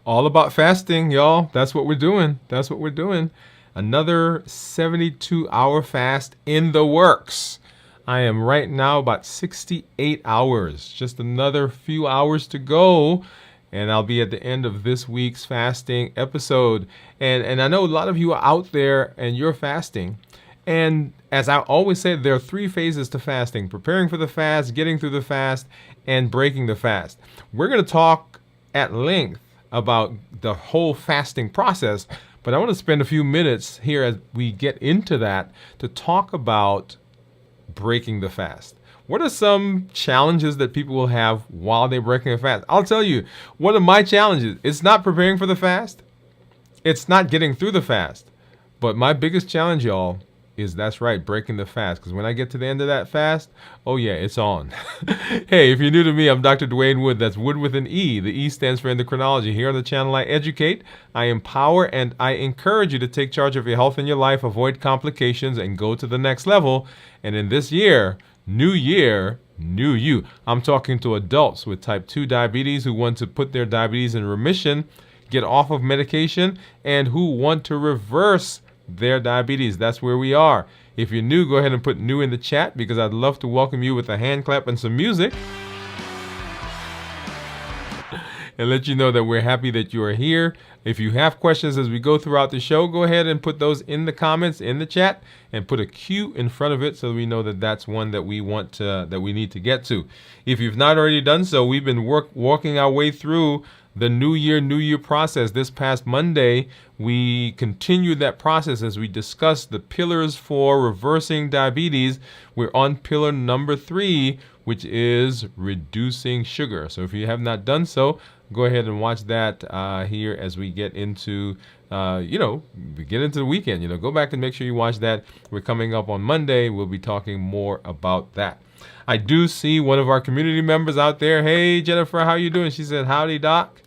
All about fasting, y'all. That's what we're doing. That's what we're doing. Another 72-hour fast in the works. I am right now about 68 hours. Just another few hours to go. And I'll be at the end of this week's fasting episode. And I know a lot of you are out there and you're fasting. And as I always say, there are three phases to fasting: preparing for the fast, getting through the fast, and breaking the fast. We're going to talk at length about the whole fasting process, but I want to spend a few minutes here as we get into that to talk about breaking the fast. What are some challenges that people will have while they're breaking a fast? I'll tell you, one of my challenges, it's not preparing for the fast. It's not getting through the fast. But my biggest challenge, y'all, is that's right, breaking the fast. Because when I get to the end of that fast, oh yeah, it's on. Hey, if you're new to me, I'm Dr. Dwain Woode. That's Wood with an E. The E stands for endocrinology. Here on the channel, I educate, I empower, and I encourage you to take charge of your health and your life, avoid complications, and go to the next level. And in this year, new you. I'm talking to adults with type 2 diabetes who want to put their diabetes in remission, get off of medication, and who want to reverse their diabetes. That's where we are. If you're new, go ahead and put new in the chat because I'd love to welcome you with a hand clap and some music and let you know that we're happy that you are here. If you have questions as we go throughout the show, go ahead and put those in the comments in the chat and put a Q in front of it so we know that that's one that we want to, that we need to get to. If you've not already done so, we've been walking our way through the New Year process. This past Monday, we continued that process as we discussed the pillars for reversing diabetes. We're on pillar number 3, which is reducing sugar. So if you have not done so, go ahead and watch that here as we get into, we get into the weekend. Go back and make sure you watch that. We're coming up on Monday. We'll be talking more about that. I do see one of our community members out there. Hey, Jennifer, how you doing? She said, howdy, doc.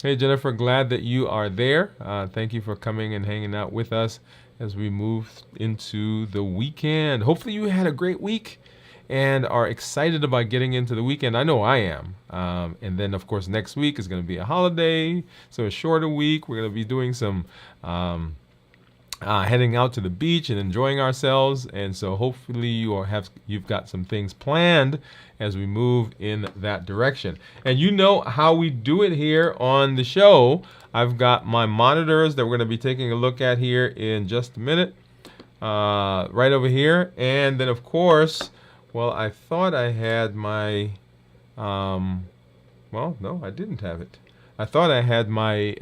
Hey, Jennifer, glad that you are there. Thank you for coming and hanging out with us as we move into the weekend. Hopefully you had a great week and are excited about getting into the weekend. I know I am. And then, of course, next week is going to be a holiday, so a shorter week. We're going to be doing some heading out to the beach and enjoying ourselves. And so hopefully you've got some things planned as we move in that direction. And you know how we do it here on the show. I've got my monitors that we're going to be taking a look at here in just a minute, right over here. And then, of course, well, I thought I had my, well, no, I didn't have it. I thought I had my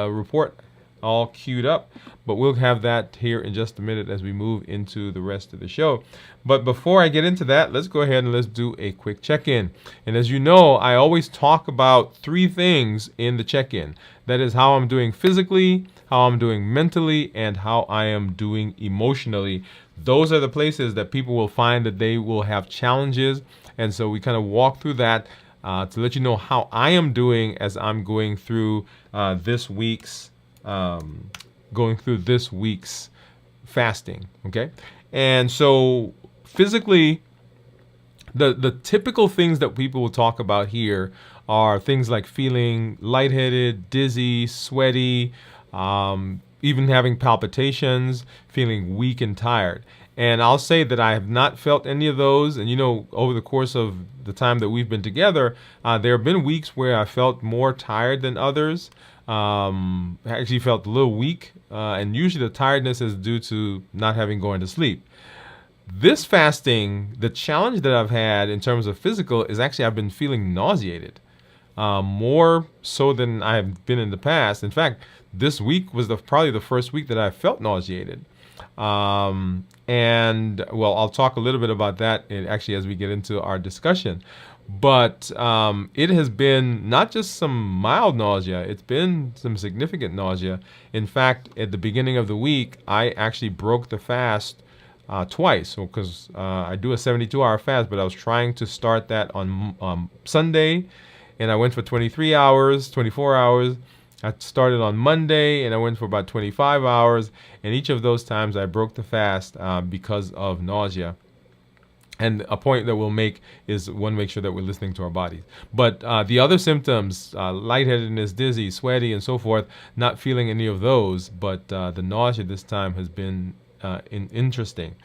report all queued up, but we'll have that here in just a minute as we move into the rest of the show. But before I get into that, let's go ahead and let's do a quick check-in. And as you know, I always talk about 3 things in the check-in. That is how I'm doing physically, how I'm doing mentally, and how I am doing emotionally. Those are the places that people will find that they will have challenges. And so we kind of walk through that to let you know how I am doing as I'm going through this week's fasting. Okay. And so physically, the typical things that people will talk about here are things like feeling lightheaded, dizzy, sweaty, even having palpitations, feeling weak and tired. And I'll say that I have not felt any of those. And, over the course of the time that we've been together, there have been weeks where I felt more tired than others. I actually felt a little weak. And usually the tiredness is due to not having gone to sleep. This fasting, the challenge that I've had in terms of physical is actually I've been feeling nauseated. More so than I have been in the past. In fact, this week was probably the first week that I felt nauseated. And well, I'll talk a little bit about that actually as we get into our discussion. But it has been not just some mild nausea, it's been some significant nausea. In fact, at the beginning of the week, I actually broke the fast twice, because I do a 72-hour fast, but I was trying to start that on Sunday, and I went for 23 hours, 24 hours. I started on Monday, and I went for about 25 hours, and each of those times I broke the fast because of nausea. And a point that we'll make is one, make sure that we're listening to our bodies. But the other symptoms, lightheadedness, dizzy, sweaty, and so forth, not feeling any of those. But the nausea this time has been interesting.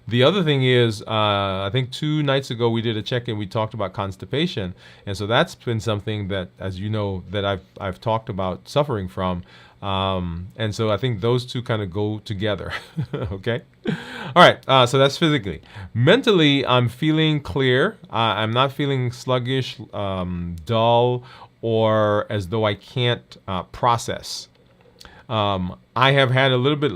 The other thing is, I think 2 nights ago we did a check-in. We talked about constipation, and so that's been something that, as you know, that I've talked about suffering from. And so I think those two kind of go together. Okay. All right. So that's physically. Mentally, I'm feeling clear. I'm not feeling sluggish, dull, or as though I can't process. I have had a little bit,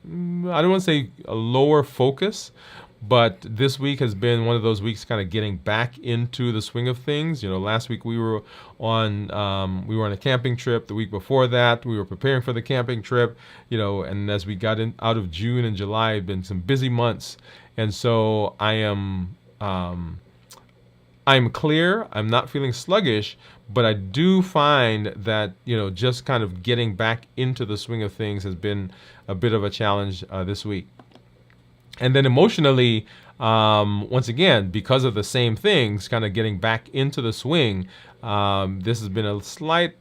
I don't want to say a lower focus, but this week has been one of those weeks kind of getting back into the swing of things. You know, last week we were on a camping trip. The week before that, we were preparing for the camping trip. You know, and as we got out of June and July, had been some busy months, and so I'm clear. I'm not feeling sluggish, but I do find that, you know, just kind of getting back into the swing of things has been a bit of a challenge this week. And then emotionally, once again, because of the same things, kind of getting back into the swing, this has been a slight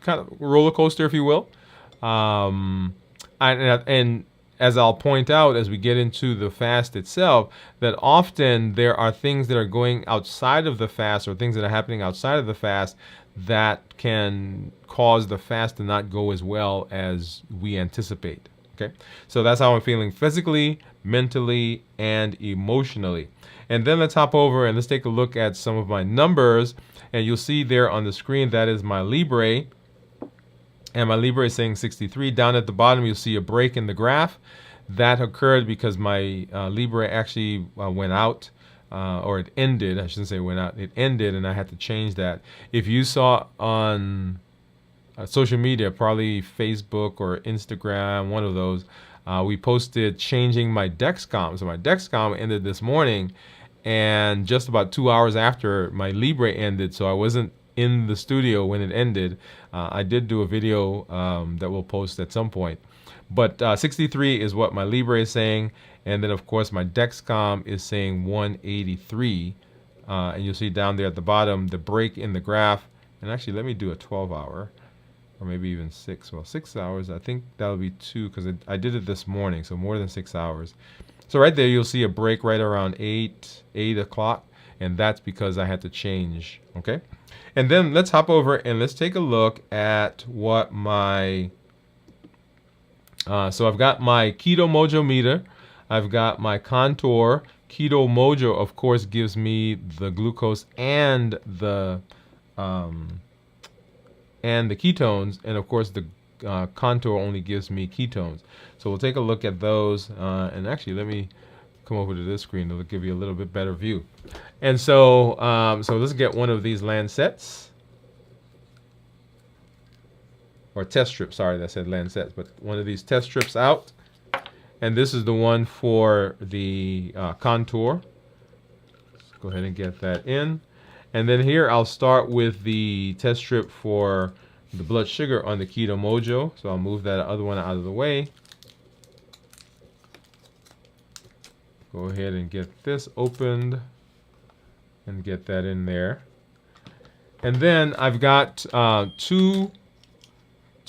kind of roller coaster, if you will. And as I'll point out as we get into the fast itself, that often there are things that are going outside of the fast, or things that are happening outside of the fast, that can cause the fast to not go as well as we anticipate. Okay, so that's how I'm feeling physically, mentally, and emotionally. And then let's hop over and let's take a look at some of my numbers. And you'll see there on the screen, that is my Libre. And my Libre is saying 63. Down at the bottom, you'll see a break in the graph. That occurred because my Libre actually went out, or it ended. I shouldn't say went out. It ended, and I had to change that. If you saw on social media, probably Facebook or Instagram, one of those, we posted changing my Dexcom. So my Dexcom ended this morning, and just about 2 hours after my Libre ended, so I wasn't in the studio when it ended. I did do a video that we'll post at some point. But 63 is what my Libre is saying, and then of course my Dexcom is saying 183. And you'll see down there at the bottom the break in the graph. And actually, let me do a 12-hour. Or maybe even 6. Well, 6 hours, I think that'll be 2, because I did it this morning, so more than 6 hours. So right there, you'll see a break right around 8 o'clock, and that's because I had to change, okay? And then let's hop over and let's take a look at what my... so I've got my Keto Mojo meter. I've got my Contour. Keto Mojo, of course, gives me the glucose and the ketones, and of course the Contour only gives me ketones. So we'll take a look at those, and actually let me come over to this screen to give you a little bit better view. And so so let's get one of these Lancets, or test strips. Sorry, that said Lancets, but one of these test strips out. And this is the one for the Contour. Let's go ahead and get that in. And then here I'll start with the test strip for the blood sugar on the Keto Mojo. So I'll move that other one out of the way. Go ahead and get this opened and get that in there. And then I've got two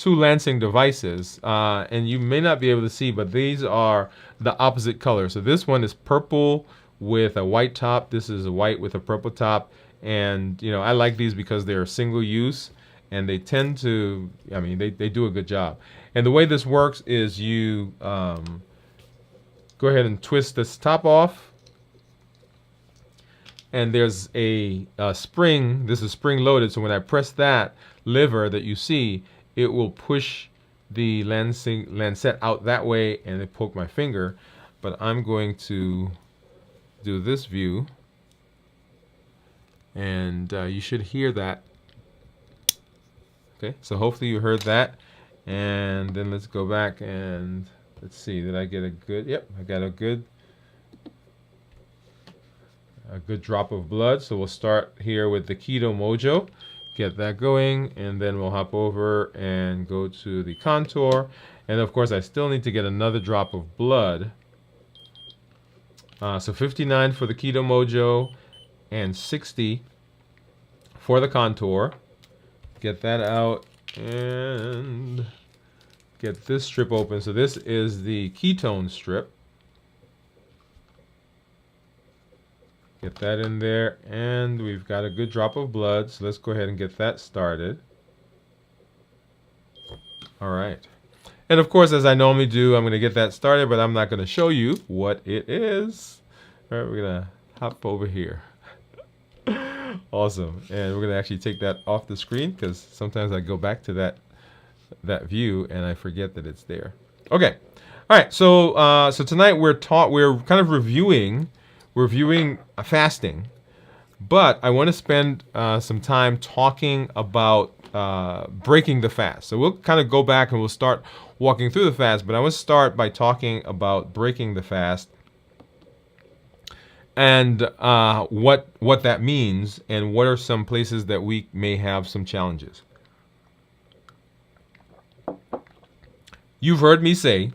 Lancing devices, and you may not be able to see, but these are the opposite color. So this one is purple with a white top. This is a white with a purple top. And, you know, I like these because they're single use, and they tend to, I mean, they do a good job. And the way this works is you go ahead and twist this top off. And there's a spring. This is spring loaded. So when I press that lever that you see, it will push the Lancet out that way, and it poke my finger. But I'm going to do this view. And you should hear that. Okay, so hopefully you heard that. And then let's go back and let's see, did I get a good, yep, I got a good drop of blood. So we'll start here with the Keto Mojo, get that going, and then we'll hop over and go to the Contour. And of course I still need to get another drop of blood So 59 for the Keto Mojo and 60 for the Contour. Get that out and get this strip open. So this is the ketone strip. Get that in there, and we've got a good drop of blood. So let's go ahead and get that started. All right. And of course, as I normally do, I'm going to get that started, but I'm not going to show you what it is. All right, we're going to hop over here. Awesome. And we're going to actually take that off the screen because sometimes I go back to that view and I forget that it's there. Okay. All right. So tonight we're kind of reviewing fasting, but I want to spend some time talking about breaking the fast. So we'll kind of go back and we'll start walking through the fast, but I want to start by talking about breaking the fast and what that means and what are some places that we may have some challenges. You've heard me say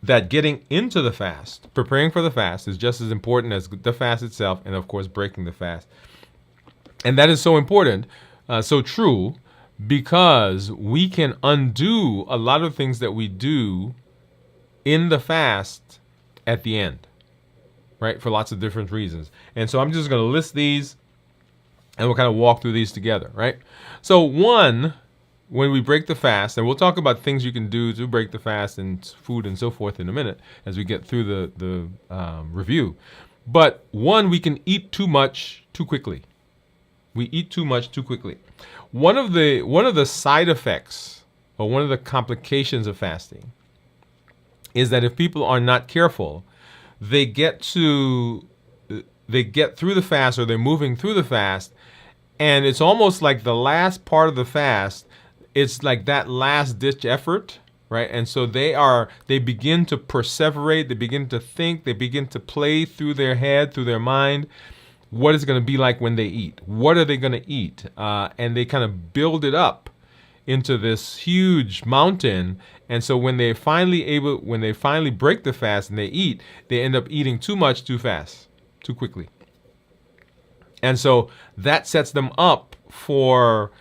that getting into the fast, preparing for the fast, is just as important as the fast itself and, of course, breaking the fast. And that is so important, so true, because we can undo a lot of things that we do in the fast at the end, right, for lots of different reasons. And so I'm just going to list these, and we'll kind of walk through these together, right? So one, when we break the fast, and we'll talk about things you can do to break the fast and food and so forth in a minute as we get through the review. But one, we can eat too much too quickly. We eat too much too quickly. One of the side effects or one of the complications of fasting is that if people are not careful, they get through the fast, or they're moving through the fast, and it's almost like the last part of the fast. It's like that last ditch effort, right? And so they begin to perseverate, they begin to think, they begin to play through their head, through their mind, what is it going to be like when they eat? What are they going to eat? And they kind of build it up into this huge mountain. And so when they finally break the fast and they eat, they end up eating too much, too fast, too quickly. And so that sets them up for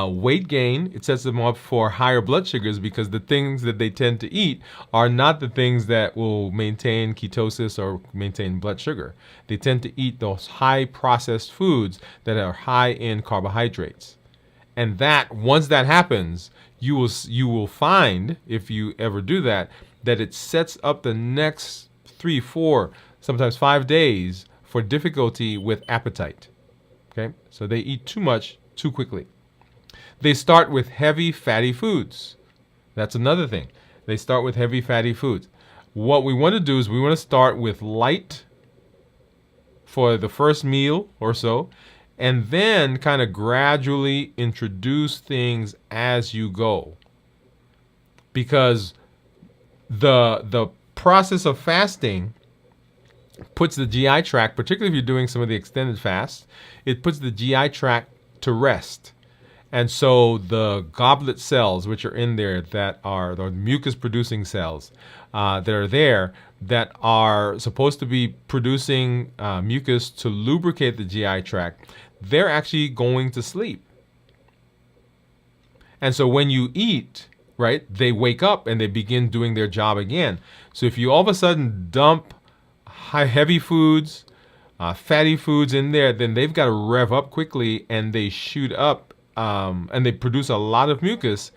weight gain. It sets them up for higher blood sugars because the things that they tend to eat are not the things that will maintain ketosis or maintain blood sugar. They tend to eat those high processed foods that are high in carbohydrates. And that, once that happens, you will find, if you ever do that, that it sets up the next 3, 4, sometimes 5 days for difficulty with appetite. Okay? So they eat too much too quickly. They start with heavy fatty foods. That's another thing. They start with heavy fatty foods. What we want to do is we want to start with light for the first meal or so, and then kind of gradually introduce things as you go. Because the process of fasting puts the GI tract, particularly if you're doing some of the extended fasts, it puts the GI tract to rest. And so the goblet cells, which are in there, that are the mucus-producing cells that are there, that are supposed to be producing mucus to lubricate the GI tract, they're actually going to sleep. And so when you eat, right, they wake up and they begin doing their job again. So if you all of a sudden dump heavy foods, fatty foods in there, then they've got to rev up quickly and they shoot up. And they produce a lot of mucus,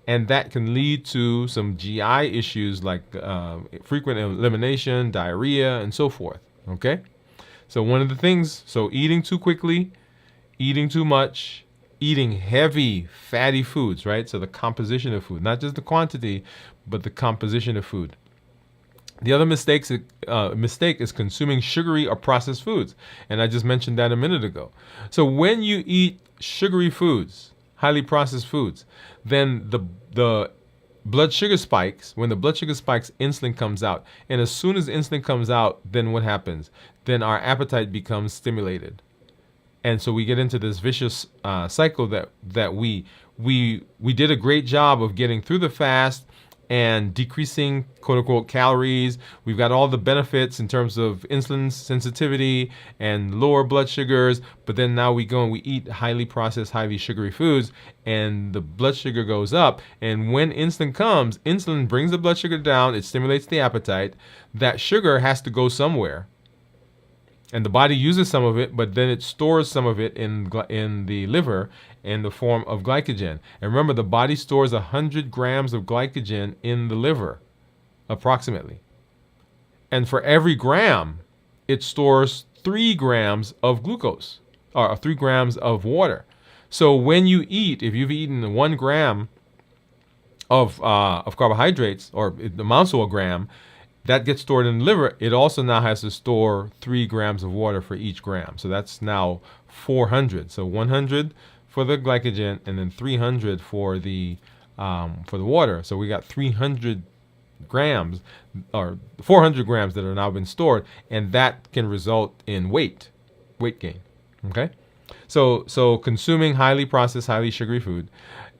and that can lead to some GI issues like frequent elimination, diarrhea, and so forth. Okay? So one of the things, so eating too quickly, eating too much, eating heavy fatty foods, right? So the composition of food, not just the quantity, but the composition of food. The other mistake is consuming sugary or processed foods. And I just mentioned that a minute ago. So when you eat sugary foods, highly processed foods, then the blood sugar spikes. When the blood sugar spikes, insulin comes out. And as soon as insulin comes out, then what happens? Then our appetite becomes stimulated. And so we get into this vicious cycle that we did a great job of getting through the fast and decreasing quote unquote calories. We've got all the benefits in terms of insulin sensitivity and lower blood sugars. But then now we go and we eat highly processed, highly sugary foods, and the blood sugar goes up. And when insulin comes, insulin brings the blood sugar down. It stimulates the appetite. That sugar has to go somewhere. And the body uses some of it, but then it stores some of it in the liver in the form of glycogen. And remember, the body stores 100 grams of glycogen in the liver, approximately. And for every gram, it stores 3 grams of glucose, or 3 grams of water. So when you eat, if you've eaten 1 gram of carbohydrates, or it amounts to a gram, that gets stored in the liver. It also now has to store 3 grams of water for each gram. So that's now 400. So 100 for the glycogen, and then 300 for the water. So we got 300 grams, or 400 grams that are now been stored, and that can result in weight gain. Okay, so consuming highly processed, highly sugary food.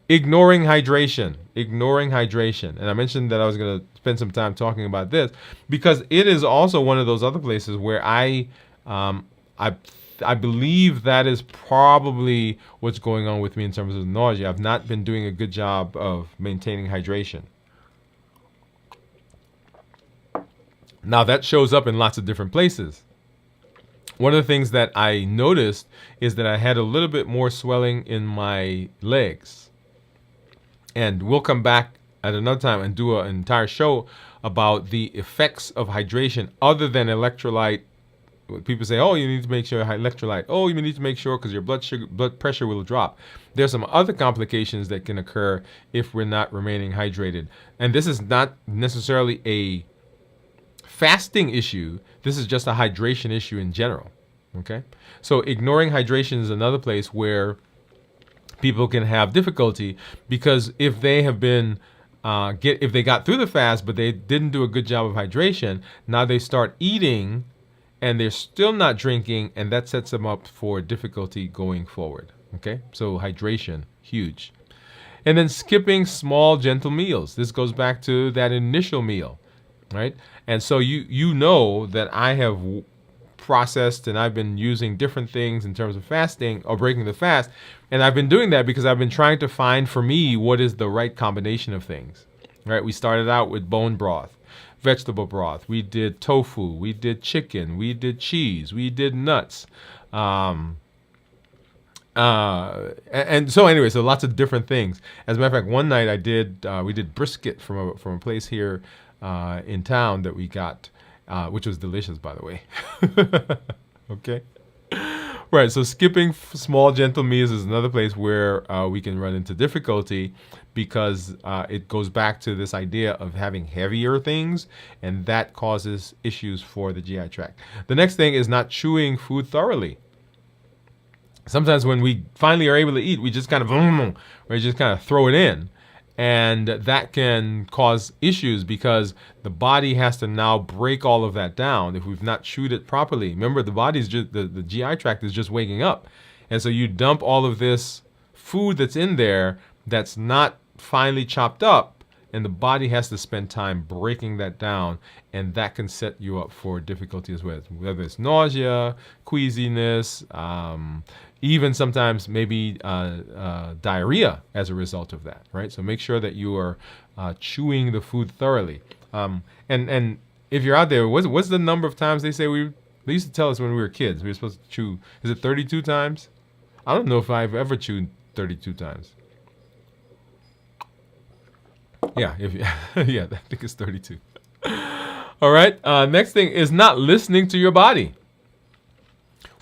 Ignoring hydration, and I mentioned that I was going to spend some time talking about this because it is also one of those other places where I believe that is probably what's going on with me in terms of nausea. I've not been doing a good job of maintaining hydration. Now that shows up in lots of different places. One of the things that I noticed is that I had a little bit more swelling in my legs. And we'll come back at another time and do an entire show about the effects of hydration other than electrolyte. People say, oh, you need to make sure electrolyte. Oh, you need to make sure because your blood pressure will drop. There's some other complications that can occur if we're not remaining hydrated. And this is not necessarily a fasting issue. This is just a hydration issue in general. Okay? So ignoring hydration is another place where people can have difficulty, because if they have been if they got through the fast but they didn't do a good job of hydration, now they start eating and they're still not drinking, and that sets them up for difficulty going forward. Okay, so hydration, huge. And then skipping small gentle meals. This goes back to that initial meal, right? And so you know that I have processed and I've been using different things in terms of fasting or breaking the fast. And I've been doing that because I've been trying to find for me what is the right combination of things, right? We started out with bone broth, vegetable broth. We did tofu. We did chicken. We did cheese. We did nuts. And so anyway, so lots of different things. As a matter of fact, one night we did brisket from a place here in town that we got, which was delicious, by the way. Okay. Right. So skipping small gentle meals is another place where we can run into difficulty, because it goes back to this idea of having heavier things, and that causes issues for the GI tract. The next thing is not chewing food thoroughly. Sometimes when we finally are able to eat, we just kind of throw it in. And that can cause issues because the body has to now break all of that down if we've not chewed it properly. Remember, the body's just the GI tract is just waking up. And so you dump all of this food that's in there that's not finely chopped up, and the body has to spend time breaking that down, and that can set you up for difficulty as well, whether it's nausea, queasiness, even sometimes maybe diarrhea as a result of that, right? So make sure that you are chewing the food thoroughly. And if you're out there, what's the number of times they say they used to tell us when we were kids we were supposed to chew? Is it 32 times? I don't know if I've ever chewed 32 times. Yeah, yeah, I think it's 32. All right. Next thing is not listening to your body.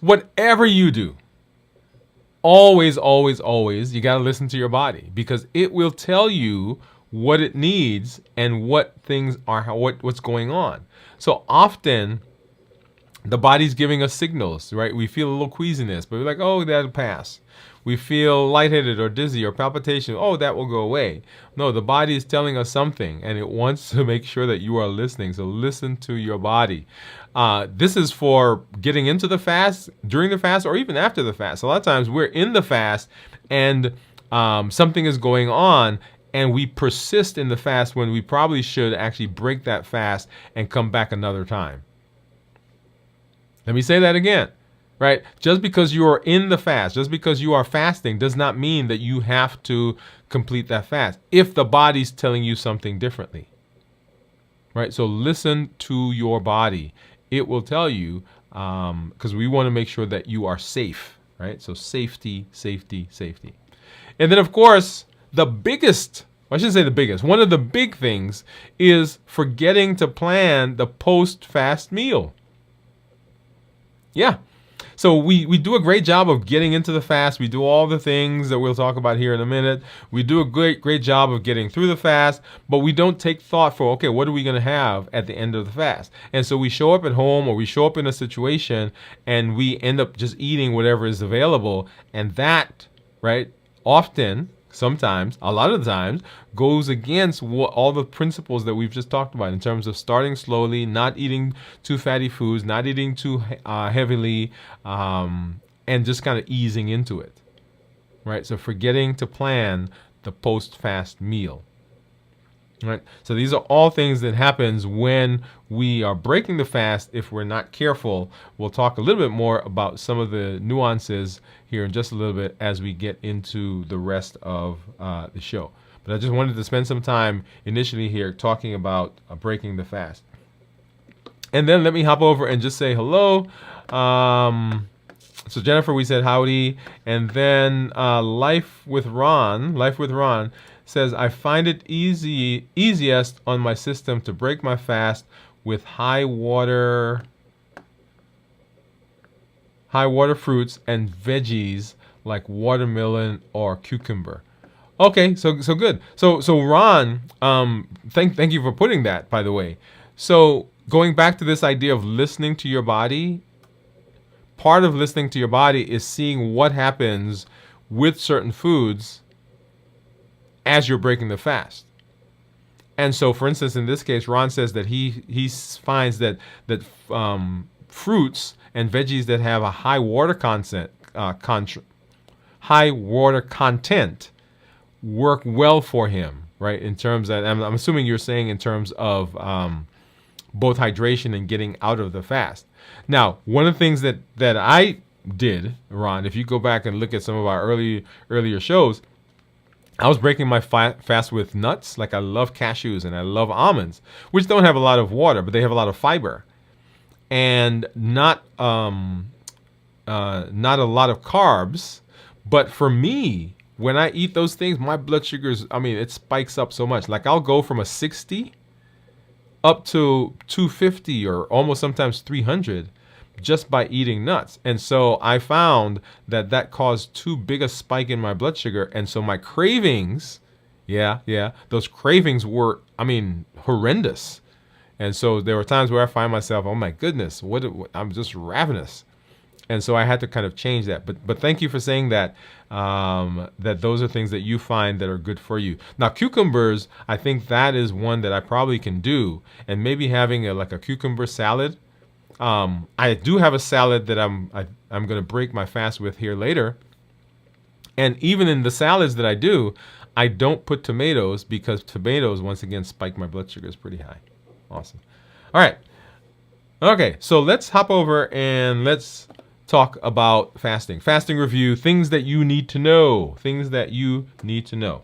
Whatever you do, always, you got to listen to your body, because it will tell you what it needs and what things are, what's going on. So often, the body's giving us signals, right? We feel a little queasiness, but we're like, oh, that'll pass. We feel lightheaded or dizzy or palpitation. Oh, that will go away. No, the body is telling us something, and it wants to make sure that you are listening. So listen to your body. This is for getting into the fast, during the fast, or even after the fast. A lot of times we're in the fast and something is going on, and we persist in the fast when we probably should actually break that fast and come back another time. Let me say that again, right? Just because you are in the fast, just because you are fasting, does not mean that you have to complete that fast if the body's telling you something differently, right? So listen to your body. It will tell you, because we want to make sure that you are safe, right? So safety, safety, safety. And then, of course, the biggest, I shouldn't say the biggest, one of the big things is forgetting to plan the post-fast meal. Yeah. So we do a great job of getting into the fast. We do all the things that we'll talk about here in a minute. We do a great job of getting through the fast, but we don't take thought for, okay, what are we going to have at the end of the fast? And so we show up at home, or we show up in a situation, and we end up just eating whatever is available. And that, right, often, sometimes, a lot of the times, goes against all the principles that we've just talked about in terms of starting slowly, not eating too fatty foods, not eating too heavily, and just kind of easing into it, right? So forgetting to plan the post-fast meal, right? So these are all things that happens when we are breaking the fast if we're not careful. We'll talk a little bit more about some of the nuances here in just a little bit as we get into the rest of the show. But I just wanted to spend some time initially here talking about breaking the fast. And then let me hop over and just say hello. So Jennifer, we said howdy. And then Life with Ron says, I find it easiest on my system to break my fast with high water fruits and veggies like watermelon or cucumber. Okay, so good. So Ron, thank you for putting that, by the way. So going back to this idea of listening to your body, part of listening to your body is seeing what happens with certain foods as you're breaking the fast. And so, for instance, in this case, Ron says that he finds that fruits and veggies that have a high water content work well for him, right? In terms of, I'm assuming you're saying in terms of both hydration and getting out of the fast. Now, one of the things that I did, Ron, if you go back and look at some of our earlier shows, I was breaking my fast with nuts. Like, I love cashews and I love almonds, which don't have a lot of water, but they have a lot of fiber, and not a lot of carbs. But for me, when I eat those things, my blood sugars, it spikes up so much. Like, I'll go from a 60 up to 250 or almost sometimes 300 just by eating nuts. And so I found that caused too big a spike in my blood sugar. And so my cravings, those cravings were, horrendous. And so there were times where I find myself, oh my goodness, I'm just ravenous. And so I had to kind of change that. But thank you for saying that, that those are things that you find that are good for you. Now, cucumbers, I think that is one that I probably can do. And maybe having a cucumber salad. I do have a salad that I'm going to break my fast with here later. And even in the salads that I do, I don't put tomatoes because tomatoes, once again, spike my blood sugars pretty high. Awesome. All right. Okay, so let's hop over and let's talk about fasting. Fasting review, things that you need to know. Things that you need to know.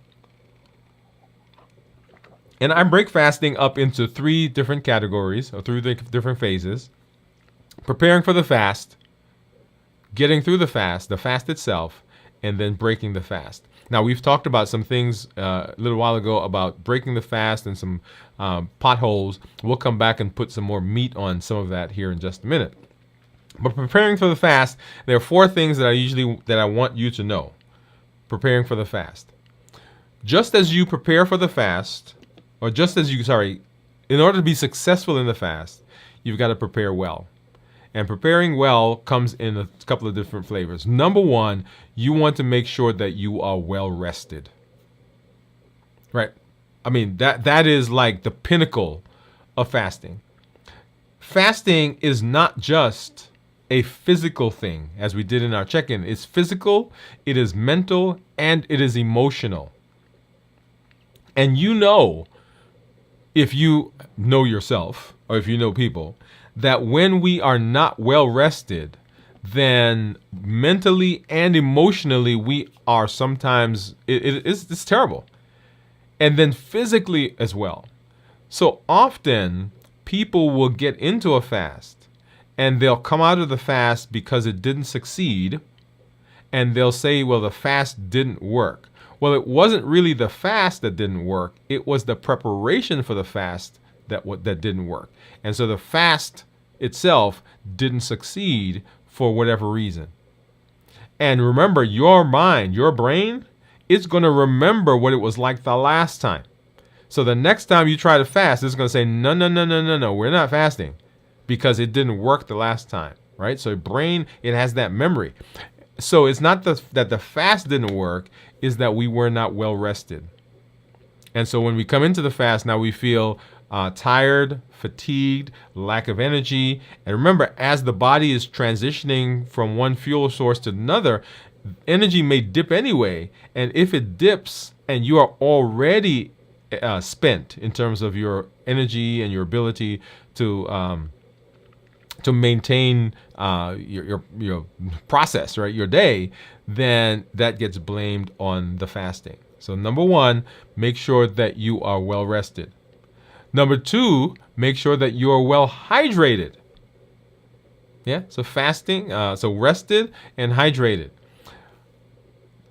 And I break fasting up into 3 different categories, or 3 different phases. Preparing for the fast, getting through the fast itself, and then breaking the fast. Now, we've talked about some things a little while ago about breaking the fast and some potholes. We'll come back and put some more meat on some of that here in just a minute. But preparing for the fast, there are 4 things that I want you to know. Preparing for the fast. Just as you prepare for the fast, in order to be successful in the fast, you've got to prepare well. And preparing well comes in a couple of different flavors. Number 1, you want to make sure that you are well rested. Right? That is like the pinnacle of fasting. Fasting is not just a physical thing, as we did in our check-in. It's physical, it is mental, and it is emotional. And if you know yourself or if you know people, that when we are not well rested, then mentally and emotionally we are sometimes, it's terrible. And then physically as well. So often people will get into a fast and they'll come out of the fast because it didn't succeed, and they'll say, well, the fast didn't work. Well, it wasn't really the fast that didn't work. It was the preparation for the fast that didn't work. And so the fast itself didn't succeed for whatever reason. And remember, your mind, your brain, it's going to remember what it was like the last time. So the next time you try to fast, it's going to say, no, no, no, no, no, no, we're not fasting because it didn't work the last time, right? So brain, it has that memory. So it's not that the fast didn't work, is that we were not well rested. And so when we come into the fast, now we feel tired, fatigued, lack of energy. And remember, as the body is transitioning from one fuel source to another, energy may dip anyway. And if it dips and you are already spent in terms of your energy and your ability to maintain your process, right, your day, then that gets blamed on the fasting. So number one, make sure that you are well rested. Number two, make sure that you are well hydrated. Yeah, so fasting, so rested and hydrated.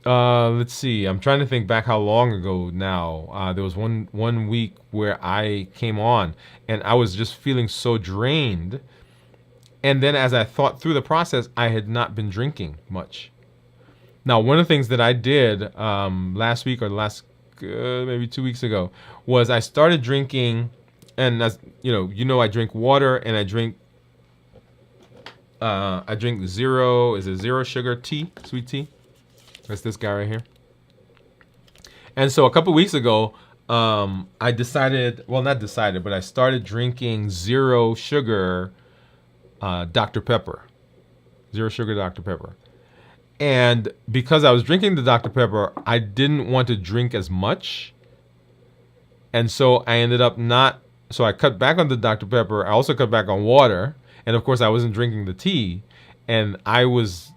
Let's see. I'm trying to think back how long ago now. There was one week where I came on and I was just feeling so drained. And then as I thought through the process, I had not been drinking much. Now, one of the things that I did last week or maybe 2 weeks ago was I started drinking, and as I drink water and I drink zero sugar tea, sweet tea. That's this guy right here. And so a couple weeks ago, I started drinking zero sugar Dr. Pepper. Zero sugar Dr. Pepper. And because I was drinking the Dr. Pepper, I didn't want to drink as much. And so I ended up so I cut back on the Dr. Pepper. I also cut back on water. And of course, I wasn't drinking the tea. And I was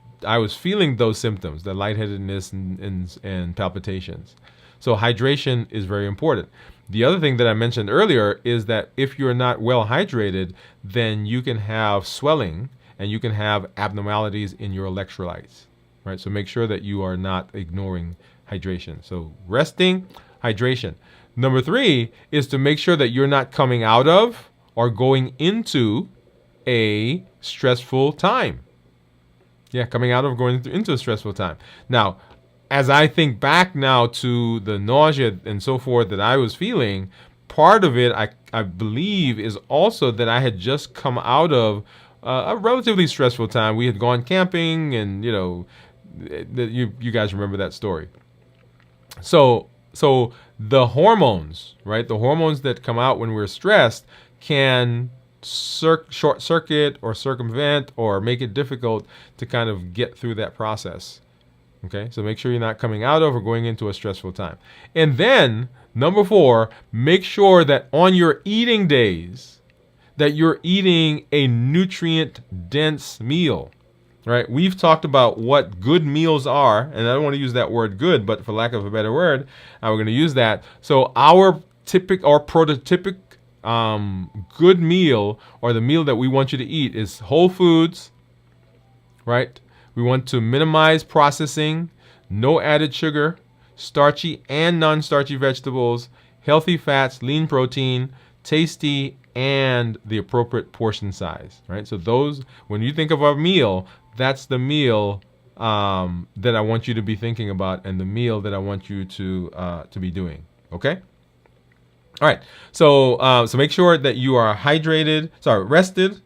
feeling those symptoms, the lightheadedness and palpitations. So hydration is very important. The other thing that I mentioned earlier is that if you're not well hydrated, then you can have swelling and you can have abnormalities in your electrolytes, right? So make sure that you are not ignoring hydration. So resting, hydration. Number three is to make sure that you're not coming out of or going into a stressful time. Yeah, coming out of going into a stressful time. Now, as I think back now to the nausea and so forth that I was feeling, part of it, I believe, is also that I had just come out of a relatively stressful time. We had gone camping, and you guys remember that story. So the hormones, right? The hormones that come out when we're stressed can short circuit or circumvent or make it difficult to kind of get through that process. Okay, so make sure you're not coming out of or going into a stressful time. And then, number four, make sure that on your eating days, that you're eating a nutrient-dense meal, right? We've talked about what good meals are, and I don't want to use that word good, but for lack of a better word, we're going to use that. So our prototypic good meal, or the meal that we want you to eat, is whole foods, right? We want to minimize processing, no added sugar, starchy and non-starchy vegetables, healthy fats, lean protein, tasty, and the appropriate portion size, right? So those, when you think of a meal, that's the meal that I want you to be thinking about, and the meal that I want you to be doing. Okay. All right. So make sure that you are rested,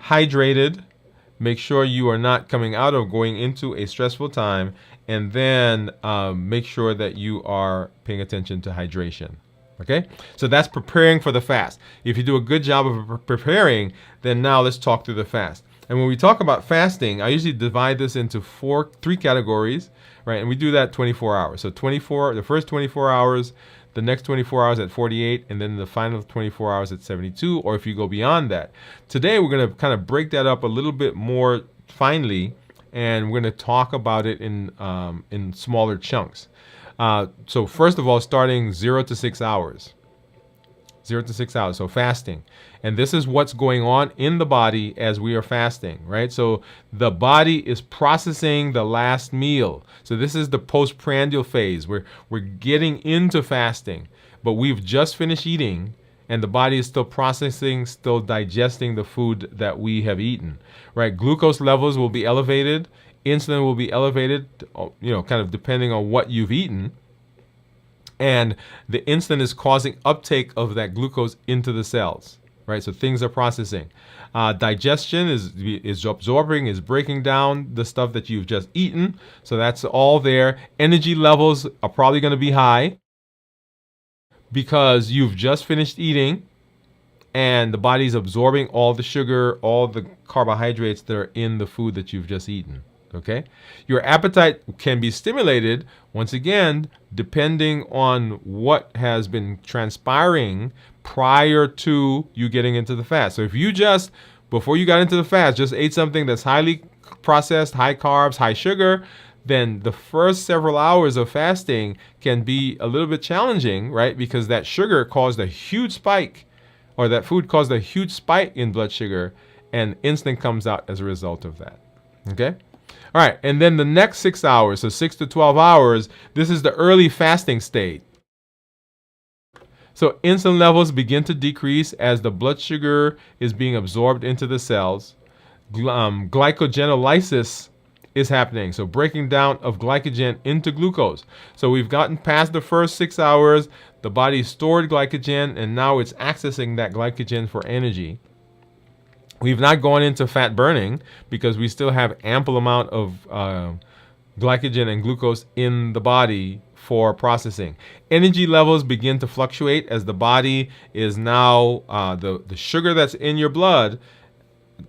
hydrated. Make sure you are not coming out of going into a stressful time, and then make sure that you are paying attention to hydration. Okay, so that's preparing for the fast. If you do a good job of preparing, then now let's talk through the fast. And when we talk about fasting, I usually divide this into three categories, right? And we do that 24 hours. So the first 24 hours, the next 24 hours at 48, and then the final 24 hours at 72, or if you go beyond that. Today, we're going to kind of break that up a little bit more finely, and we're going to talk about it in smaller chunks. So first of all, starting 0 to 6 hours. 0 to 6 hours, so fasting. And this is what's going on in the body as we are fasting, right? So the body is processing the last meal. So this is the postprandial phase. We're getting into fasting, but we've just finished eating, and the body is still processing, still digesting the food that we have eaten, right? Glucose levels will be elevated. Insulin will be elevated, kind of depending on what you've eaten. And the insulin is causing uptake of that glucose into the cells, right? So things are processing. Digestion is absorbing, is breaking down the stuff that you've just eaten. So that's all there. Energy levels are probably going to be high because you've just finished eating and the body's absorbing all the sugar, all the carbohydrates that are in the food that you've just eaten. Okay, your appetite can be stimulated, once again, depending on what has been transpiring prior to you getting into the fast. So if you just, before you got into the fast, just ate something that's highly processed, high carbs, high sugar, then the first several hours of fasting can be a little bit challenging, right? Because that sugar caused a huge spike, or that food caused a huge spike in blood sugar, and insulin comes out as a result of that. Okay? All right, and then the next 6 hours, so 6 to 12 hours, this is the early fasting state. So insulin levels begin to decrease as the blood sugar is being absorbed into the cells. Glycogenolysis is happening, so breaking down of glycogen into glucose. So we've gotten past the first 6 hours, the body stored glycogen, and now it's accessing that glycogen for energy. We've not gone into fat burning because we still have ample amount of glycogen and glucose in the body for processing. Energy levels begin to fluctuate as the body is now, the sugar that's in your blood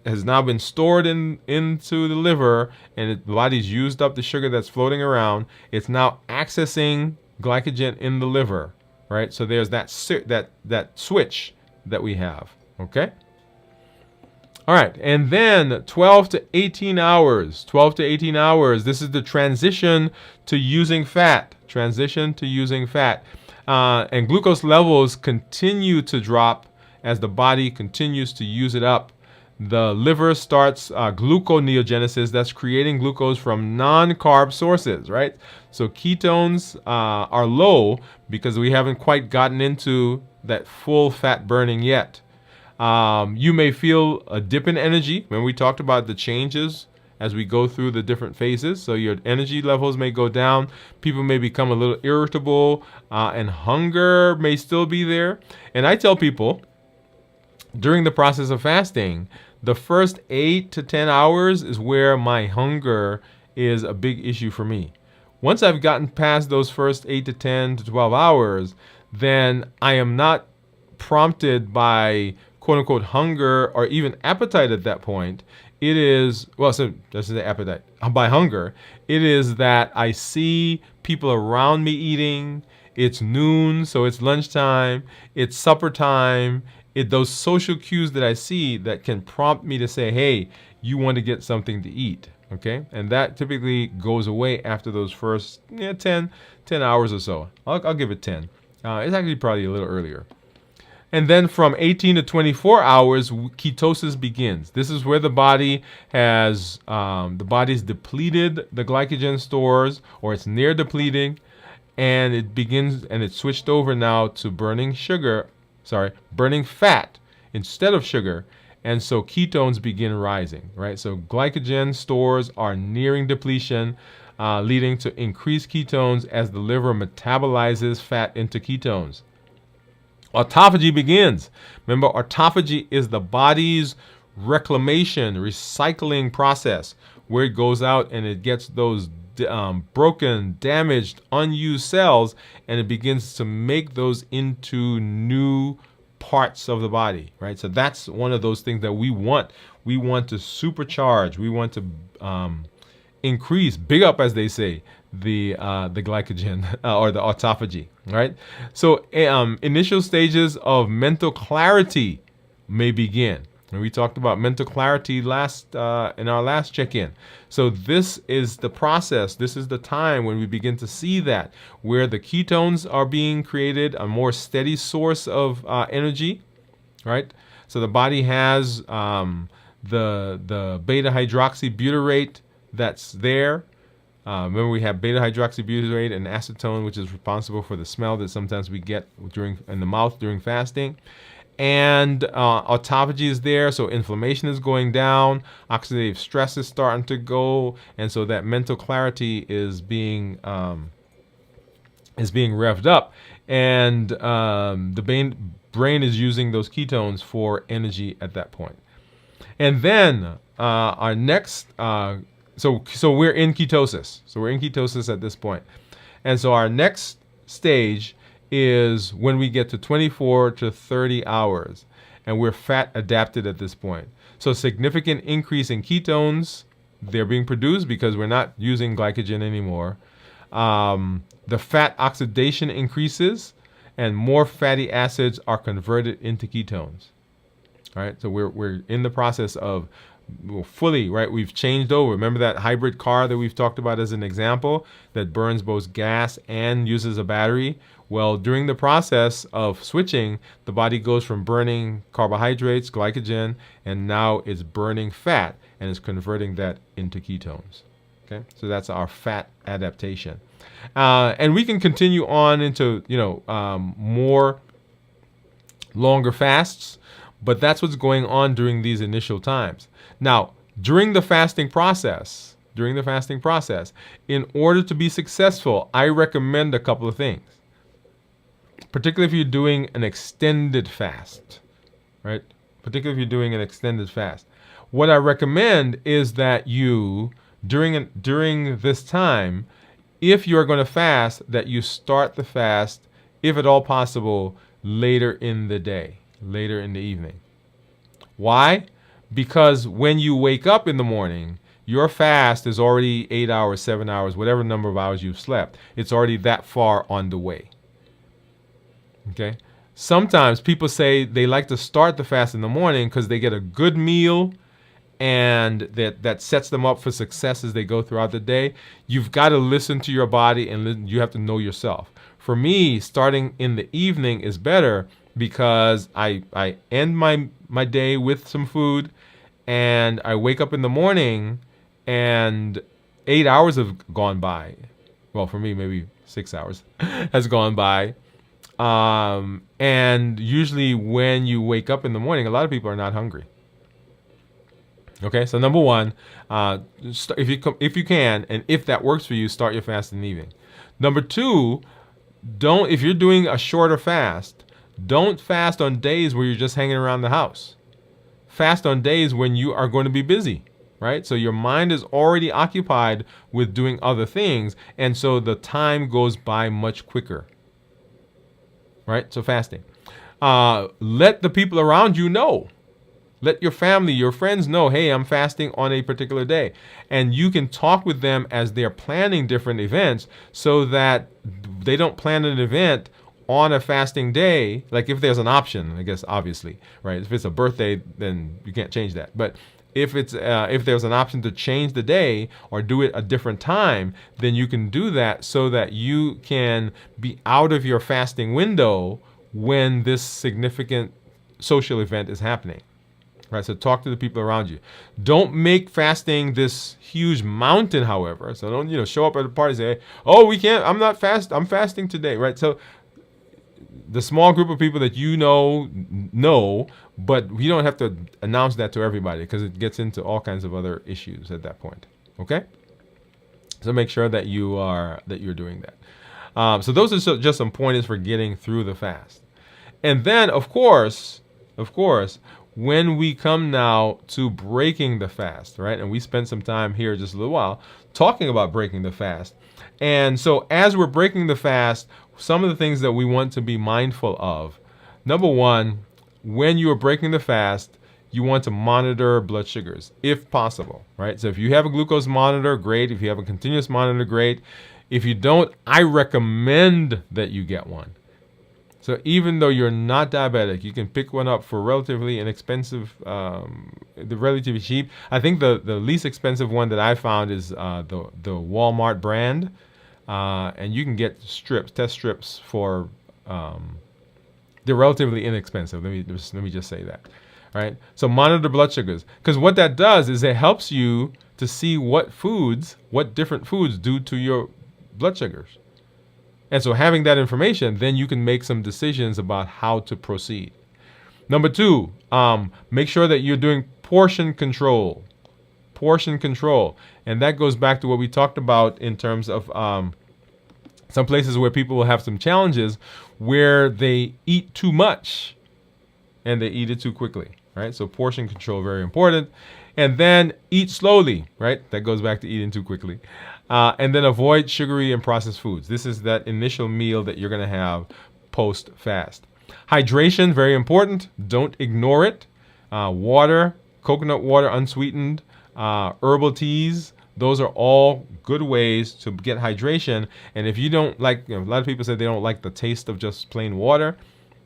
has now been stored into the liver, and the body's used up the sugar that's floating around. It's now accessing glycogen in the liver, right? So there's that switch that we have, okay? All right, and then 12 to 18 hours. 12 to 18 hours. This is the transition to using fat. Transition to using fat. And glucose levels continue to drop as the body continues to use it up. The liver starts gluconeogenesis. That's creating glucose from non-carb sources, right? So ketones are low because we haven't quite gotten into that full fat burning yet. You may feel a dip in energy when we talked about the changes as we go through the different phases. So your energy levels may go down. People may become a little irritable, and hunger may still be there. And I tell people during the process of fasting, the first 8 to 10 hours is where my hunger is a big issue for me. Once I've gotten past those first 8 to 10 to 12 hours, then I am not prompted by quote unquote hunger or even appetite at that point. It is, so this is the appetite. By hunger, it is that I see people around me eating. It's noon, so it's lunchtime. It's supper time. Those social cues that I see that can prompt me to say, hey, you want to get something to eat, okay? And that typically goes away after those first 10 hours or so. I'll give it 10. It's actually probably a little earlier. And then from 18 to 24 hours, ketosis begins. This is where the body has, the body's depleted the glycogen stores, or it's near depleting, and it begins, and it's switched over now to burning fat instead of sugar. And so ketones begin rising, right? So glycogen stores are nearing depletion, leading to increased ketones as the liver metabolizes fat into ketones. Autophagy begins. Remember, autophagy is the body's reclamation, recycling process, where it goes out and it gets those broken, damaged, unused cells, and it begins to make those into new parts of the body, right? So that's one of those things that we want. We want to supercharge. We want to increase, big up, as they say, the glycogen or the autophagy, right? So initial stages of mental clarity may begin. And we talked about mental clarity in our last check-in. So this is the process. This is the time when we begin to see that, where the ketones are being created, a more steady source of energy, right? So the body has the beta hydroxybutyrate that's there. Remember, we have beta hydroxybutyrate and acetone, which is responsible for the smell that sometimes we get in the mouth during fasting. And autophagy is there, so inflammation is going down, oxidative stress is starting to go, and so that mental clarity is being revved up, and the brain is using those ketones for energy at that point. And then our next, so we're in ketosis. So we're in ketosis at this point, and so our next stage is when we get to 24 to 30 hours, and we're fat adapted at this point. So significant increase in ketones, they're being produced because we're not using glycogen anymore. The fat oxidation increases, and more fatty acids are converted into ketones. All right, so we're in the process of fully, right? We've changed over. Remember that hybrid car that we've talked about as an example that burns both gas and uses a battery? Well, during the process of switching, the body goes from burning carbohydrates, glycogen, and now it's burning fat and is converting that into ketones. Okay, so that's our fat adaptation. And we can continue on into, more longer fasts, but that's what's going on during these initial times. Now, during the fasting process, in order to be successful, I recommend a couple of things. Particularly if you're doing an extended fast, right? What I recommend is that you, during this time, if you're going to fast, that you start the fast, if at all possible, later in the day, later in the evening. Why? Because when you wake up in the morning, your fast is already 8 hours, 7 hours, whatever number of hours you've slept. It's already that far on the way. Okay. Sometimes people say they like to start the fast in the morning because they get a good meal and that sets them up for success as they go throughout the day. You've got to listen to your body and you have to know yourself. For me, starting in the evening is better because I end my day with some food and I wake up in the morning and 8 hours have gone by. Well, for me, maybe 6 hours has gone by. And usually when you wake up in the morning, a lot of people are not hungry. Okay, so number one, if you can, and if that works for you, start your fast in the evening. Number two, if you're doing a shorter fast, don't fast on days where you're just hanging around the house. Fast on days when you are going to be busy, right? So your mind is already occupied with doing other things, and so the time goes by much quicker. Right? So fasting. Let the people around you know. Let your family, your friends know, hey, I'm fasting on a particular day. And you can talk with them as they're planning different events so that they don't plan an event on a fasting day. Like if there's an option, I guess, obviously, right? If it's a birthday, then you can't change that. But if there's an option to change the day or do it a different time, then you can do that so that you can be out of your fasting window when this significant social event is happening. Right? So talk to the people around you. Don't make fasting this huge mountain, however. So don't, show up at a party and say, oh, we can't, I'm not fast, I'm fasting today, right? So the small group of people that you know, but you don't have to announce that to everybody because it gets into all kinds of other issues at that point. Okay, so make sure that you're doing that. So those are just some pointers for getting through the fast. And then, of course, when we come now to breaking the fast, right? And we spent some time here just a little while talking about breaking the fast. And so as we're breaking the fast, some of the things that we want to be mindful of. Number one, when you are breaking the fast, you want to monitor blood sugars if possible, right? So if you have a glucose monitor, great. If you have a continuous monitor, great. If you don't, I recommend that you get one. So even though you're not diabetic, you can pick one up for relatively inexpensive, relatively cheap. I think the least expensive one that I found is the Walmart brand, and you can get test strips for. They're relatively inexpensive. Let me just say that, right? So monitor blood sugars, because what that does is it helps you to see what different foods do to your blood sugars. And so having that information, then you can make some decisions about how to proceed. Number 2, make sure that you're doing portion control. Portion control. And that goes back to what we talked about in terms of some places where people will have some challenges where they eat too much and they eat it too quickly, right? So portion control, very important. And then eat slowly, right? That goes back to eating too quickly. And then avoid sugary and processed foods. This is that initial meal that you're going to have post-fast. Hydration, very important. Don't ignore it. Water, coconut water, unsweetened, herbal teas. Those are all good ways to get hydration. And if you don't like, a lot of people say they don't like the taste of just plain water.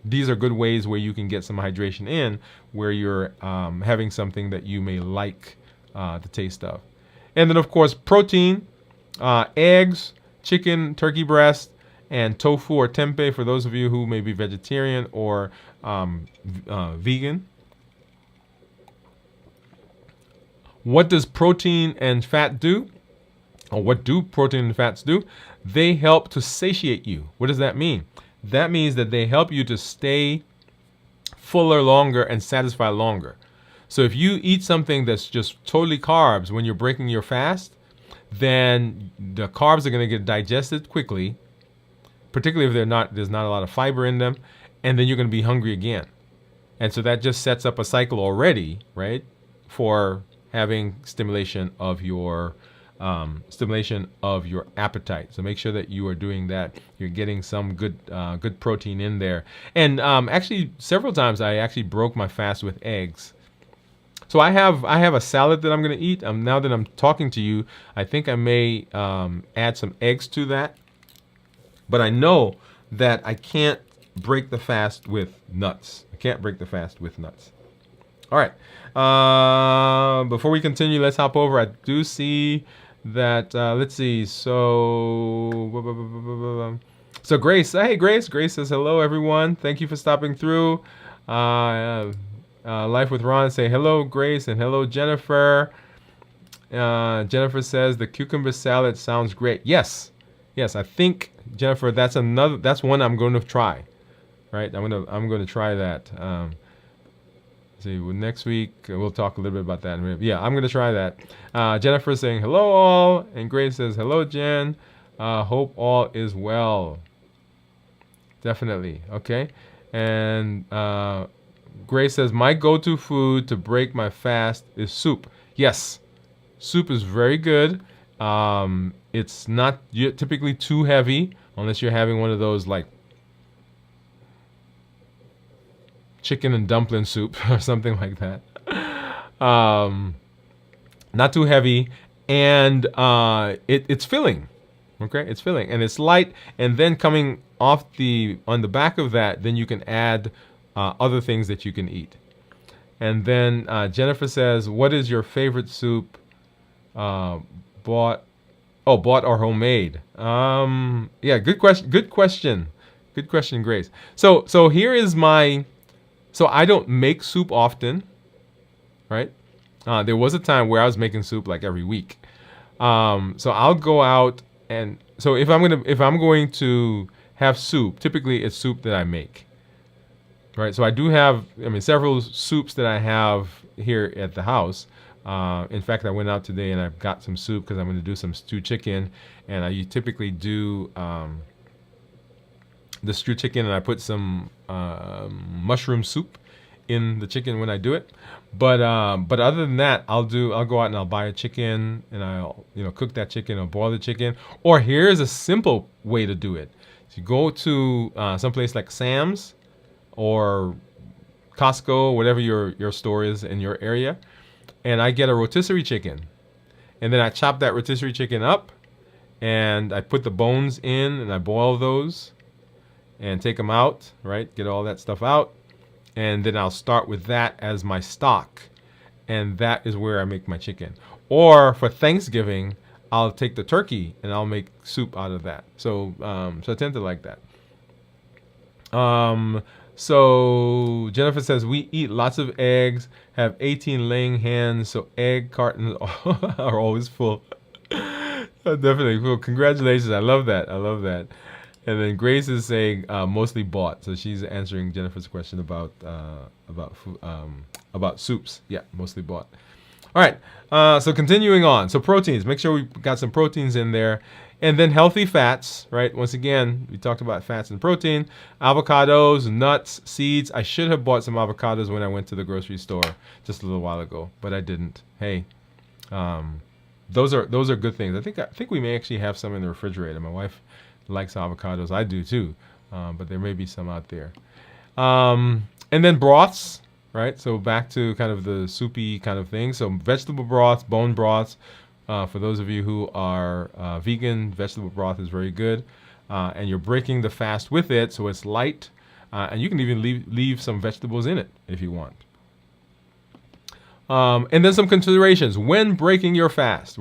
These are good ways where you can get some hydration in, where you're having something that you may like the taste of. And then, of course, protein, eggs, chicken, turkey breast, and tofu or tempeh for those of you who may be vegetarian or vegan. What does protein and fat do? Or what do protein and fats do? They help to satiate you. What does that mean? That means that they help you to stay fuller longer and satisfied longer. So if you eat something that's just totally carbs when you're breaking your fast, then the carbs are going to get digested quickly, particularly if there's not a lot of fiber in them, and then you're going to be hungry again. And so that just sets up a cycle already, right, for having stimulation of your appetite. So make sure that you are doing that. You're getting some good protein in there. And actually, several times I actually broke my fast with eggs. So I have a salad that I'm going to eat. Now that I'm talking to you, I think I may add some eggs to that. But I know that I can't break the fast with nuts. I can't break the fast with nuts. All right. Before we continue, let's hop over. I do see that. Let's see. So Grace. Hey, Grace. Grace says hello, everyone. Thank you for stopping through. Life with Ron. Say hello, Grace, and hello, Jennifer. Jennifer says the cucumber salad sounds great. Yes. I think, Jennifer, that's one I'm going to try. Right. I'm going to try that. See, next week we'll talk a little bit about that. Yeah, I'm going to try that. Jennifer saying hello all, and Grace says hello, Jen. Hope all is well. Definitely. Okay. And Grace says my go-to food to break my fast is soup. Yes, soup is very good. It's not typically too heavy unless you're having one of those like chicken and dumpling soup or something like that. Not too heavy, and it's filling. Okay, it's filling and it's light. And then coming off on the back of that, then you can add other things that you can eat. And then Jennifer says, "What is your favorite soup? Bought or homemade?" Yeah, good question. Good question, Grace. So here is my. So I don't make soup often, right? There was a time where I was making soup like every week. So I'll go out and so if I'm going to have soup, typically it's soup that I make, right? So I do have, several soups that I have here at the house. In fact, I went out today and I've got some soup because I'm going to do some stewed chicken, and I typically do the stewed chicken, and I put some mushroom soup in the chicken when I do it. But other than that, I'll go out and I'll buy a chicken and I'll cook that chicken or boil the chicken. Or here's a simple way to do it: so you go to someplace like Sam's or Costco, whatever your store is in your area, and I get a rotisserie chicken, and then I chop that rotisserie chicken up, and I put the bones in, and I boil those, and take them out, right? Get all that stuff out, and then I'll start with that as my stock, and that is where I make my chicken. Or for Thanksgiving, I'll take the turkey and I'll make soup out of that. So I tend to like that. So Jennifer says, we eat lots of eggs, have 18 laying hens, so egg cartons are always full. Definitely cool. Congratulations. I love that. I love that. And then Grace is saying mostly bought. So she's answering Jennifer's question about soups. Yeah, mostly bought. All right. So continuing on. So proteins. Make sure we got some proteins in there. And then healthy fats, right? Once again, we talked about fats and protein. Avocados, nuts, seeds. I should have bought some avocados when I went to the grocery store just a little while ago, but I didn't. Hey, those are good things. I think we may actually have some in the refrigerator. My wife likes avocados. I do too, but there may be some out there. And then broths, right? So back to kind of the soupy kind of thing. So vegetable broths, bone broths. For those of you who are vegan, vegetable broth is very good. And you're breaking the fast with it, so it's light. And you can even leave some vegetables in it if you want. And then some considerations. When breaking your fast,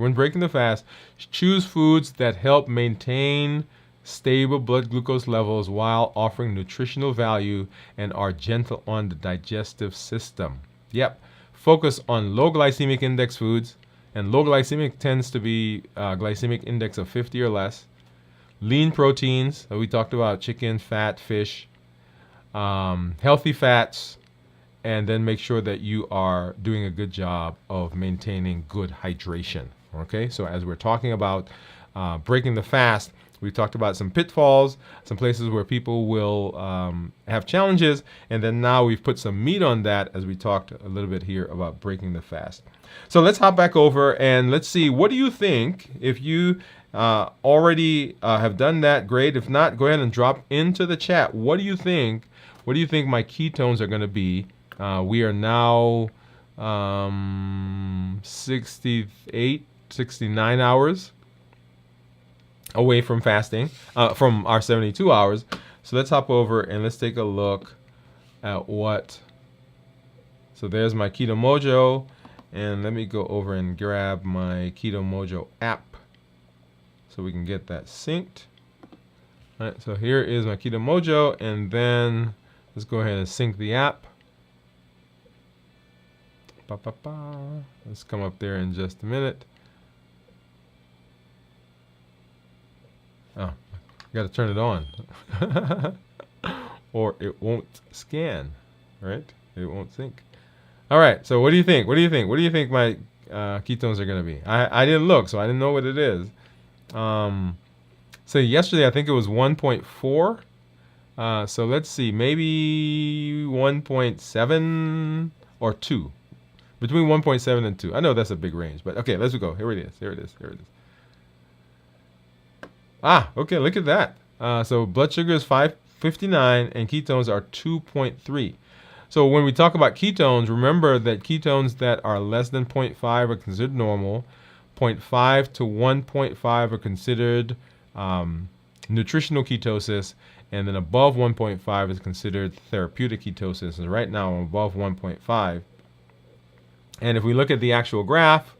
choose foods that help maintain stable blood glucose levels while offering nutritional value and are gentle on the digestive system. Yep. Focus on low glycemic index foods. And low glycemic tends to be glycemic index of 50 or less. Lean proteins, we talked about chicken, fat, fish, healthy fats, and then make sure that you are doing a good job of maintaining good hydration. Okay, so as we're talking about breaking the fast, we talked about some pitfalls, some places where people will have challenges, and then now we've put some meat on that as we talked a little bit here about breaking the fast. So let's hop back over and let's see, what do you think? If you already have done that, great. If not, go ahead and drop into the chat. What do you think? What do you think my ketones are going to be? We are now 68, 69 hours away from fasting, from our 72 hours. So let's hop over and let's take a look at what. So there's my Keto Mojo. And let me go over and grab my Keto Mojo app so we can get that synced. All right, so here is my Keto Mojo, and then let's go ahead and sync the app. Let's come up there in just a minute. Oh, got to turn it on, or it won't scan, right? It won't sync. All right, so what do you think? What do you think my ketones are going to be? I didn't look, so I didn't know what it is. So yesterday, I think it was 1.4. So let's see, maybe 1.7 or 2. Between 1.7 and 2. I know that's a big range, but okay, let's go. Here it is. Ah, okay, look at that. So blood sugar is 559 and ketones are 2.3. So when we talk about ketones, remember that ketones that are less than 0.5 are considered normal. 0.5 to 1.5 are considered nutritional ketosis. And then above 1.5 is considered therapeutic ketosis. And right now I'm above 1.5. And if we look at the actual graph,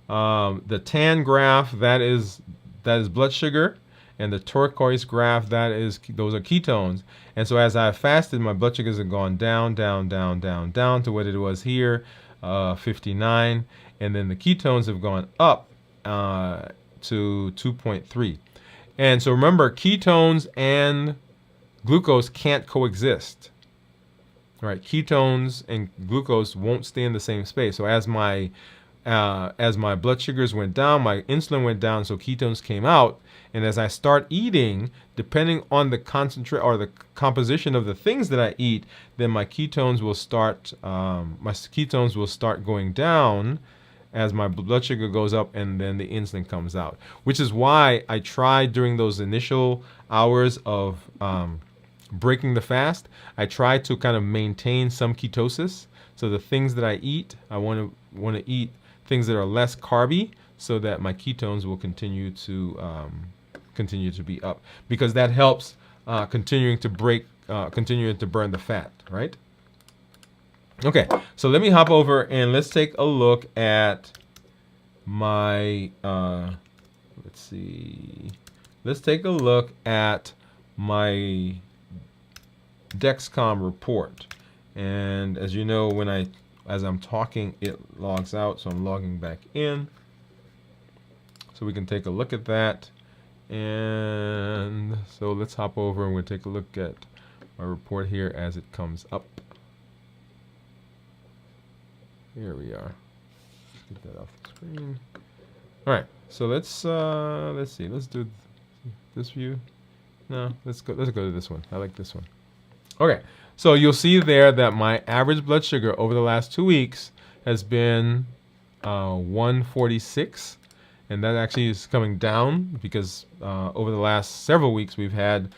the tan graph, that is blood sugar. And the turquoise graph, those are ketones. And so as I fasted, my blood sugars have gone down to what it was here, 59. And then the ketones have gone up to 2.3. And so remember, ketones and glucose can't coexist. Right? Ketones and glucose won't stay in the same space. So as my blood sugars went down, my insulin went down, so ketones came out. And as I start eating, depending on the concentrate or the composition of the things that I eat, then my ketones will start going down as my blood sugar goes up, and then the insulin comes out. Which is why I tried during those initial hours of breaking the fast, I try to kind of maintain some ketosis. So the things that I eat, I want to eat things that are less carby, so that my ketones will continue to be up, because that helps continuing to burn the fat, right? Okay, so let me hop over and let's take a look at my let's take a look at my Dexcom report. And as you know, as I'm talking, it logs out, so I'm logging back in so we can take a look at that. And so let's hop over and we'll take a look at my report here as it comes up. Here we are. Get that off the screen. All right, so let's see. Let's do this view. No, let's go to this one. I like this one. Okay, so you'll see there that my average blood sugar over the last 2 weeks has been 146, and that actually is coming down because over the last several weeks we've had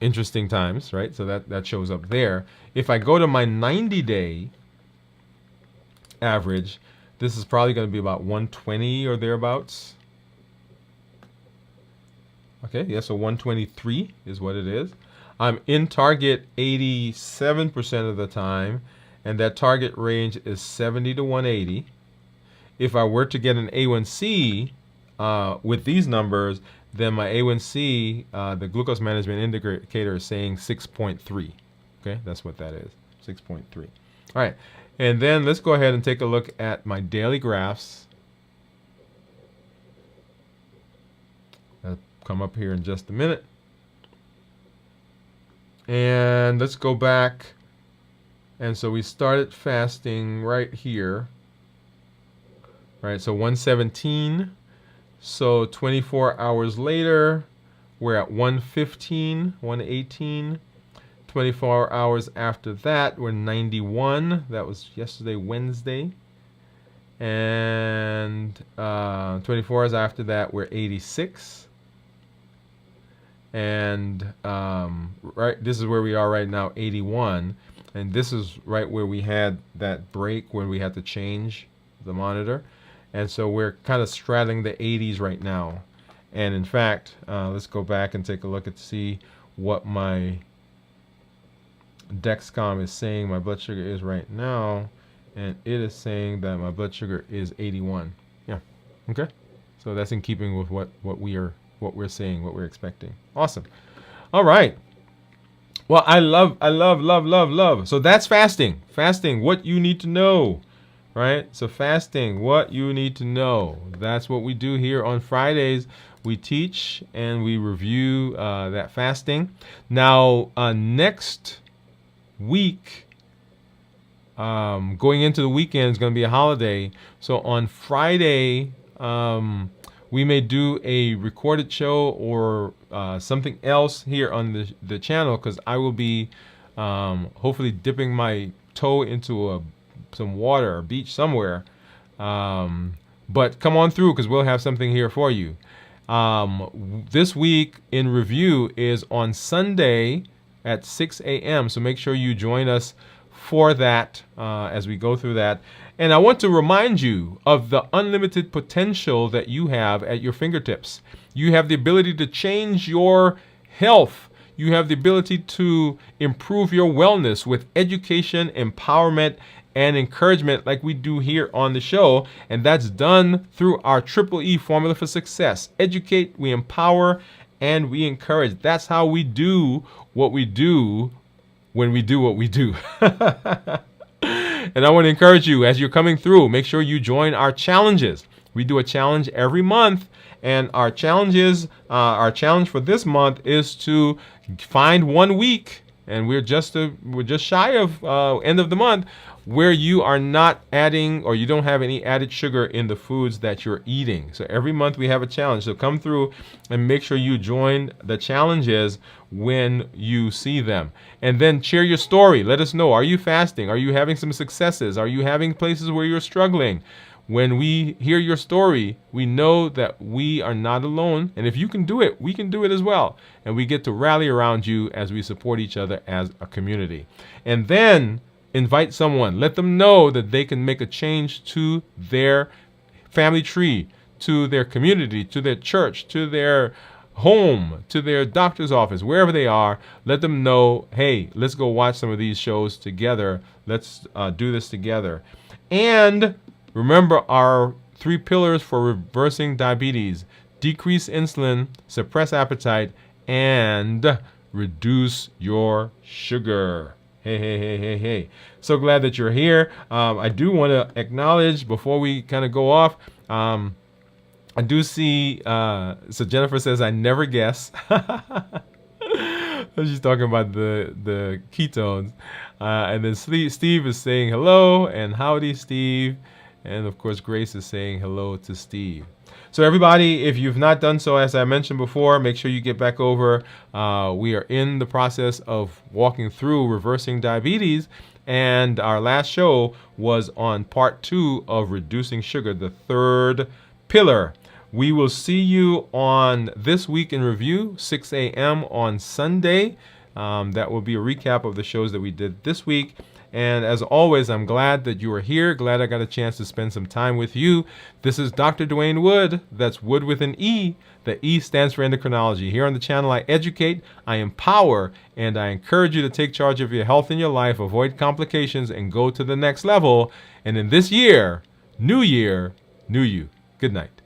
interesting times, right? So that shows up there. If I go to my 90-day average, this is probably going to be about 120 or thereabouts. Okay, yeah, so 123 is what it is. I'm in target 87% of the time, and that target range is 70 to 180. If I were to get an A1C with these numbers, then my A1C, the glucose management indicator, is saying 6.3. Okay, that's what that is, 6.3. All right, and then let's go ahead and take a look at my daily graphs. I'll come up here in just a minute. And let's go back. And so we started fasting right here. Right, so 117. So 24 hours later, we're at 115, 118. 24 hours after that, we're 91. That was yesterday, Wednesday. And 24 hours after that, we're 86. And right, this is where we are right now, 81. And this is right where we had that break where we had to change the monitor. And so we're kind of straddling the 80s right now. And in fact, let's go back and take a look and see what my Dexcom is saying my blood sugar is right now. And it is saying that my blood sugar is 81. Yeah, okay. So that's in keeping with what we're saying, what we're expecting. Awesome. All right. Well, I love. So that's fasting. Fasting, what you need to know, right? So fasting, what you need to know. That's what we do here on Fridays. We teach and we review that fasting. Now, next week, going into the weekend is going to be a holiday. So on Friday, we may do a recorded show or something else here on the channel, because I will be hopefully dipping my toe into some water or beach somewhere. But come on through, because we'll have something here for you. This week in review is on Sunday at 6 a.m. So make sure you join us for that as we go through that. And I want to remind you of the unlimited potential that you have at your fingertips. You have the ability to change your health. You have the ability to improve your wellness with education, empowerment, and encouragement like we do here on the show. And that's done through our Triple E formula for success. Educate, we empower, and we encourage. That's how we do what we do when we do what we do. And I want to encourage you, as you're coming through, make sure you join our challenges. We do a challenge every month, and our challenge for this month is to find 1 week, and we're just shy of end of the month, where you are not adding, or you don't have any added sugar in the foods that you're eating. So every month we have a challenge. So come through and make sure you join the challenges when you see them. And then share your story. Let us know. Are you fasting? Are you having some successes? Are you having places where you're struggling? when we hear your story, we know that we are not alone. And if you can do it, we can do it as well. And we get to rally around you as we support each other as a community. And then invite someone. Let them know that they can make a change to their family tree, to their community, to their church, to their home, to their doctor's office, wherever they are. Let them know, hey, let's go watch some of these shows together. Let's do this together. And remember our 3 pillars for reversing diabetes: decrease insulin, suppress appetite, and reduce your sugar. Hey. So glad that you're here. I do want to acknowledge before we kind of go off, I do see, so Jennifer says, I never guess. She's talking about the ketones. And then Steve is saying hello and howdy, Steve. And of course, Grace is saying hello to Steve. So everybody, if you've not done so, as I mentioned before, make sure you get back over. We are in the process of walking through reversing diabetes. And our last show was on part 2 of reducing sugar, the 3rd pillar. We will see you on This Week in Review, 6 a.m. on Sunday. That will be a recap of the shows that we did this week. And as always, I'm glad that you are here. Glad I got a chance to spend some time with you. This is Dr. Dwain Woode. That's Wood with an E. The E stands for endocrinology. Here on the channel, I educate, I empower, and I encourage you to take charge of your health and your life, avoid complications, and go to the next level. And in this year, new you. Good night.